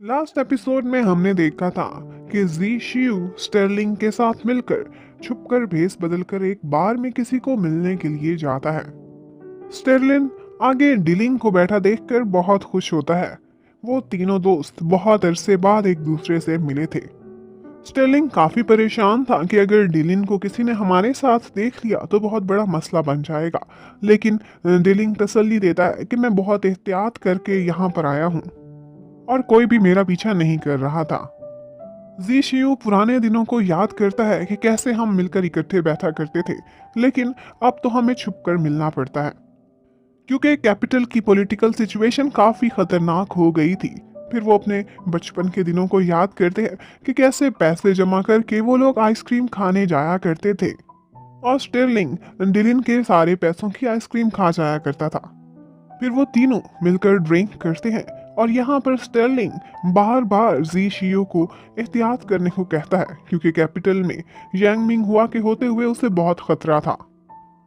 Last episode में हमने देखा था कि जी शियू स्टर्लिंग के साथ मिलकर छुपकर भेस बदलकर एक बार में किसी को मिलने के लिए जाता है। स्टर्लिन आगे डिलिंग को बैठा देखकर बहुत खुश होता है। वो तीनों दोस्त बहुत अरसे बाद एक दूसरे से मिले थे। स्टर्लिंग काफी परेशान था कि अगर डिलिन को किसी ने हमारे साथ देख लिया तो बहुत बड़ा मसला बन जाएगा, लेकिन डिलिंग तसल्ली देता है कि मैं बहुत एहतियात करके यहाँ पर आया हूँ और कोई भी मेरा पीछा नहीं कर रहा था। जी शियू पुराने दिनों को याद करता है कि कैसे हम मिलकर इकट्ठे बैठा करते थे, लेकिन अब तो हमें छुपकर मिलना पड़ता है क्योंकि कैपिटल की पॉलिटिकल सिचुएशन काफी खतरनाक हो गई थी। फिर वो अपने बचपन के दिनों को याद करते हैं कि कैसे पैसे जमा करके वो लोग आइसक्रीम खाने जाया करते थे और स्टर्लिंग डिलिन के सारे पैसों की आइसक्रीम खा जाया करता था। फिर वो तीनों मिलकर ड्रिंक करते हैं और यहाँ पर स्टर्लिंग बार बार जी शियो को एहतियात करने को कहता है क्योंकि कैपिटल में यांग मिंग हुआ के होते हुए उसे बहुत खतरा था।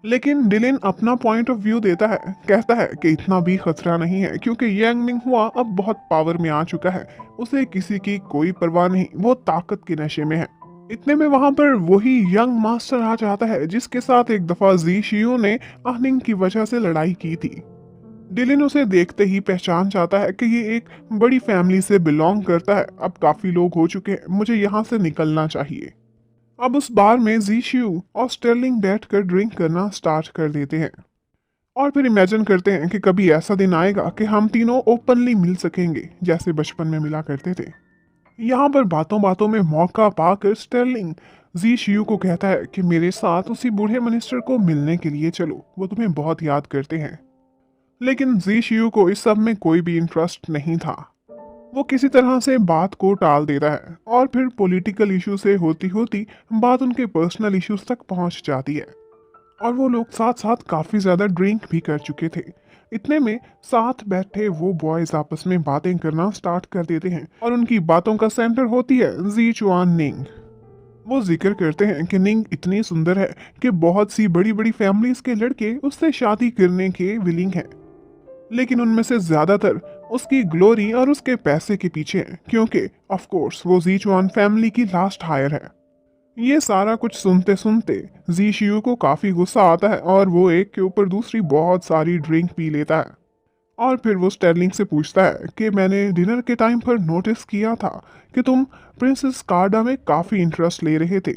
लेकिन डिलिन अपना पॉइंट ऑफ व्यू देता है, कहता है कि इतना भी खतरा नहीं है क्योंकि यांग मिंग हुआ अब बहुत पावर में आ चुका है, उसे किसी की कोई परवाह नहीं, वो ताकत के नशे में है। इतने में वहां पर वही यंग मास्टर आ जाता है जिसके साथ एक दफा जी शियो ने आहनिंग की वजह से लड़ाई की थी। डिलिन उसे देखते ही पहचान जाता है कि ये एक बड़ी फैमिली से बिलोंग करता है। अब काफी लोग हो चुके हैं, मुझे यहाँ से निकलना चाहिए। अब उस बार में जीशियू और स्टर्लिंग बैठकर ड्रिंक करना स्टार्ट कर देते हैं और फिर इमेजिन करते हैं कि कभी ऐसा दिन आएगा कि हम तीनों ओपनली मिल सकेंगे जैसे बचपन में मिला करते थे। यहाँ पर बातों बातों में मौका पाकर स्टर्लिंग जीशियू को कहता है कि मेरे साथ उसी बूढ़े मिनिस्टर को मिलने के लिए चलो, वो तुम्हें बहुत याद करते हैं। लेकिन जी शियू को इस सब में कोई भी इंटरेस्ट नहीं था। वो किसी तरह से बात को टाल देता है और फिर पॉलिटिकल इशू से होती होती बात उनके पर्सनल इश्यूज तक पहुंच जाती है और वो लोग साथ साथ काफी ज्यादा ड्रिंक भी कर चुके थे। इतने में साथ बैठे वो बॉयज आपस में बातें करना स्टार्ट कर देते हैं और उनकी बातों का सेंटर होती है जी चुआन निंग। वो जिक्र करते हैं कि निंग इतनी सुंदर है कि बहुत सी बड़ी बड़ी फैमिलीज के लड़के उससे शादी करने के विलिंग हैं, लेकिन उनमें से ज्यादातर उसकी ग्लोरी और उसके पैसे के पीछे हैं क्योंकि ऑफ कोर्स वो जीचुआन फैमिली की लास्ट हायर है। ये सारा कुछ सुनते सुनते जी शियू को काफी गुस्सा आता है और वो एक के ऊपर दूसरी बहुत सारी ड्रिंक पी लेता है और फिर वो स्टर्लिंग से पूछता है कि मैंने डिनर के टाइम पर नोटिस किया था कि तुम प्रिंसेस कार्डा में काफी इंटरेस्ट ले रहे थे।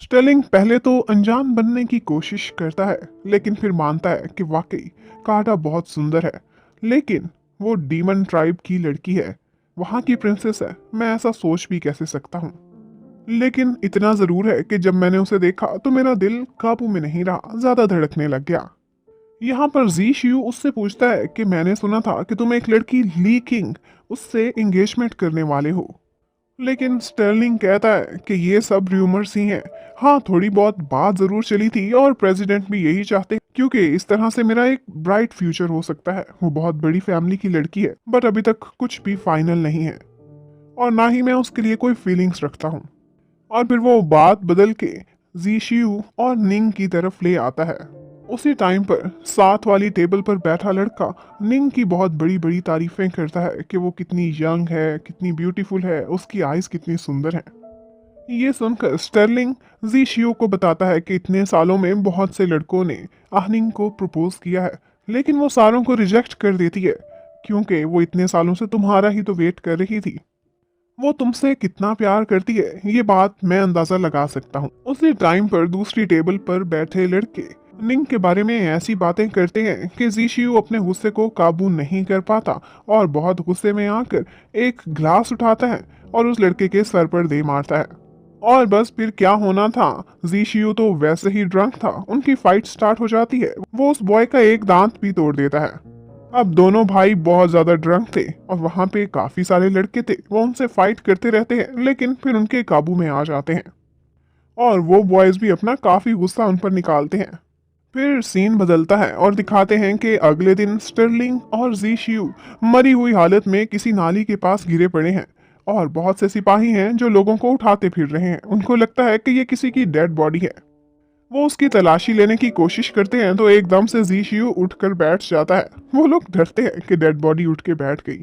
स्टर्लिंग पहले तो अनजान बनने की कोशिश करता है लेकिन फिर मानता है कि वाकई कार्डा बहुत सुंदर है, लेकिन वो डीमन ट्राइब की लड़की है, वहां की प्रिंसेस है, मैं ऐसा सोच भी कैसे सकता हूँ। लेकिन इतना जरूर है कि जब मैंने उसे देखा तो मेरा दिल काबू में नहीं रहा, ज्यादा धड़कने लग गया। यहाँ पर जी शियू उससे पूछता है कि मैंने सुना था कि तुम एक लड़की ली किंग उससे एंगेजमेंट करने वाले हो, लेकिन स्टर्लिंग कहता है कि ये सब र्यूमर्स ही हैं। हाँ, थोड़ी बहुत बात जरूर चली थी और प्रेसिडेंट भी यही चाहते क्योंकि इस तरह से मेरा एक ब्राइट फ्यूचर हो सकता है। वो बहुत बड़ी फैमिली की लड़की है बट अभी तक कुछ भी फाइनल नहीं है और ना ही मैं उसके लिए कोई फीलिंग्स रखता हूँ। और फिर वो बात बदल के जीशियू और निंग की तरफ ले आता है। उसी टाइम पर साथ वाली टेबल पर बैठा लड़का निंग की बहुत बड़ी बड़ी तारीफें करता है कि वो कितनी यंग है, कितनी ब्यूटीफुल है, उसकी आईज कितनी सुंदर हैं। ये सुनकर स्टर्लिंग जी शियो को बताता है कि इतने सालों में बहुत से लड़कों ने आहनिंग को प्रपोज किया है, लेकिन वो सारों को रिजेक्ट कर देती है क्योंकि वो इतने सालों से तुम्हारा ही तो वेट कर रही थी। वो तुमसे कितना प्यार करती है ये बात मैं अंदाजा लगा सकता हूँ। उसी टाइम पर दूसरी टेबल पर बैठे लड़के निंग के बारे में ऐसी बातें करते हैं कि जीशियू अपने गुस्से को काबू नहीं कर पाता और बहुत गुस्से में आकर एक ग्लास उठाता है और उस लड़के के सर पर दे मारता है। और बस फिर क्या होना था, जीशियू तो वैसे ही ड्रंक था, उनकी फाइट स्टार्ट हो जाती है। वो उस बॉय का एक दांत भी तोड़ देता है। अब दोनों भाई बहुत ज्यादा ड्रंक थे और वहां पे काफी सारे लड़के थे, वो उनसे फाइट करते रहते हैं लेकिन फिर उनके काबू में आ जाते हैं और वो बॉयज भी अपना काफी गुस्सा उन पर निकालते हैं। फिर सीन बदलता है और दिखाते हैं कि अगले दिन स्टर्लिंग और जी शियू मरी हुई हालत में किसी नाली के पास गिरे पड़े हैं और बहुत से सिपाही हैं जो लोगों को उठाते फिर रहे हैं। उनको लगता है कि ये किसी की डेड बॉडी है। वो उसकी तलाशी लेने की कोशिश करते हैं तो एकदम से जी शियू उठकर बैठ जाता है। वो लोग डरते हैं कि डेड बॉडी उठ के बैठ गई।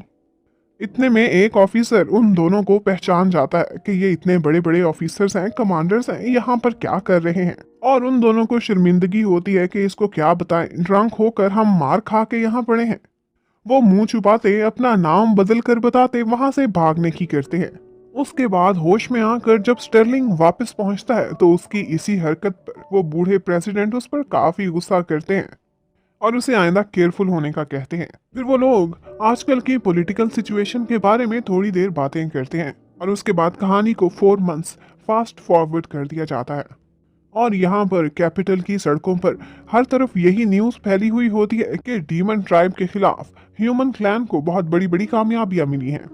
इतने में एक ऑफिसर उन दोनों को पहचान जाता है कि ये इतने बड़े बड़े ऑफिसर्स हैं, कमांडर्स हैं, यहाँ पर क्या कर रहे हैं। और उन दोनों को शर्मिंदगी होती है कि इसको क्या बताएं, ड्रंक होकर हम मार खा के यहाँ पड़े हैं। वो मुंह छुपाते, अपना नाम बदल कर बताते, वहां से भागने की करते हैं। उसके बाद होश में आकर जब स्टर्लिंग वापस पहुंचता है तो उसकी इसी हरकत पर वो बूढ़े प्रेसिडेंट उस पर काफी गुस्सा करते हैं और उसे आइंदा केयरफुल होने का कहते हैं। फिर वो लोग आजकल की पॉलिटिकल सिचुएशन के बारे में थोड़ी देर बातें करते हैं और उसके बाद कहानी को 4 मंथ्स फास्ट फॉरवर्ड कर दिया जाता है। और यहाँ पर कैपिटल की सड़कों पर हर तरफ यही न्यूज़ फैली हुई होती है कि डीमन ट्राइब के खिलाफ ह्यूमन क्लैन को बहुत बड़ी बड़ी कामयाबियां मिली हैं।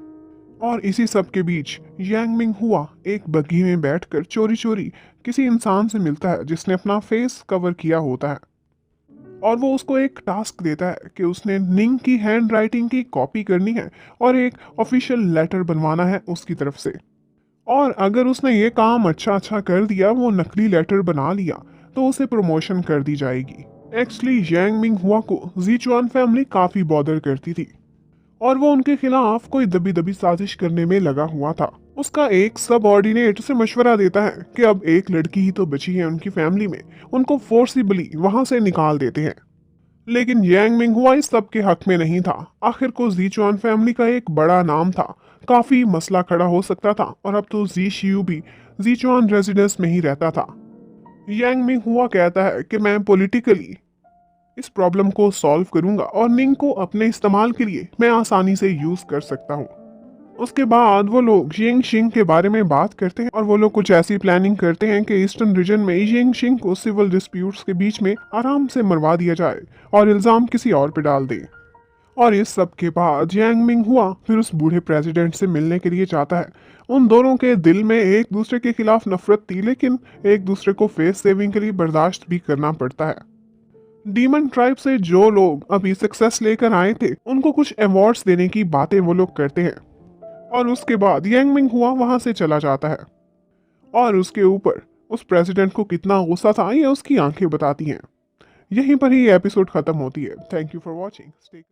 और इसी सब के बीच यांग मिंग हुआ एक बग्घी में बैठकर चोरी चोरी किसी इंसान से मिलता है जिसने अपना फेस कवर किया होता है। और वो उसको एक टास्क देता है कि उसने निंग की हैंड राइटिंग की कॉपी करनी है और एक ऑफिशियल लेटर बनवाना है उसकी तरफ से। और अगर उसने ये काम अच्छा अच्छा कर दिया, वो नकली लेटर बना लिया, तो उसे प्रमोशन कर दी जाएगी। एक्चुअली यांग मिंग हुआ को जीचुआन फैमिली काफी बॉदर करती थी और वो उनके खिलाफ कोई दबी दबी साजिश करने में लगा हुआ था। उसका एक सब ऑर्डिनेट उसे मशवरा देता है कि अब एक लड़की ही तो बची है उनकी फैमिली में, उनको फोर्सिबली वहां से निकाल देते हैं। लेकिन यांग मिंग हुआ इस सब के हक में नहीं था। आखिर को जीचुआन फैमिली का एक बड़ा नाम था, काफी मसला खड़ा हो सकता था और अब तो जी शियू भी जीचुआन रेजिडेंस में ही रहता था। यांग मिंग हुआ कहता है कि मैं पॉलिटिकली इस प्रॉब्लम को सॉल्व करूंगा और निंग को अपने इस्तेमाल के लिए मैं आसानी से यूज कर सकता हूँ। उसके बाद वो लोग यिंग शिंग के बारे में बात करते हैं और वो लोग कुछ ऐसी प्लानिंग करते हैं कि ईस्टर्न रीजन में यिंग शिंग को सिविल डिस्प्यूट्स के बीच में आराम से मरवा दिया जाए और इल्जाम किसी और पे डाल दे। और इस सब के बाद यांग मिंग हुआ फिर उस बूढ़े प्रेसिडेंट से मिलने के लिए चाहता है। उन दोनों के दिल में एक दूसरे के खिलाफ नफरत थी, लेकिन एक दूसरे को फेस सेविंग के लिए बर्दाश्त भी करना पड़ता है। डीमन ट्राइब से जो लोग अभी सक्सेस लेकर आए थे, उनको कुछ अवार्ड्स देने की बातें वो लोग करते हैं। और उसके बाद यांग मिंग हुआ वहां से चला जाता है और उसके ऊपर उस प्रेसिडेंट को कितना गुस्सा था ये उसकी आंखें बताती हैं। यहीं पर ही एपिसोड खत्म होती है। Thank you for watching.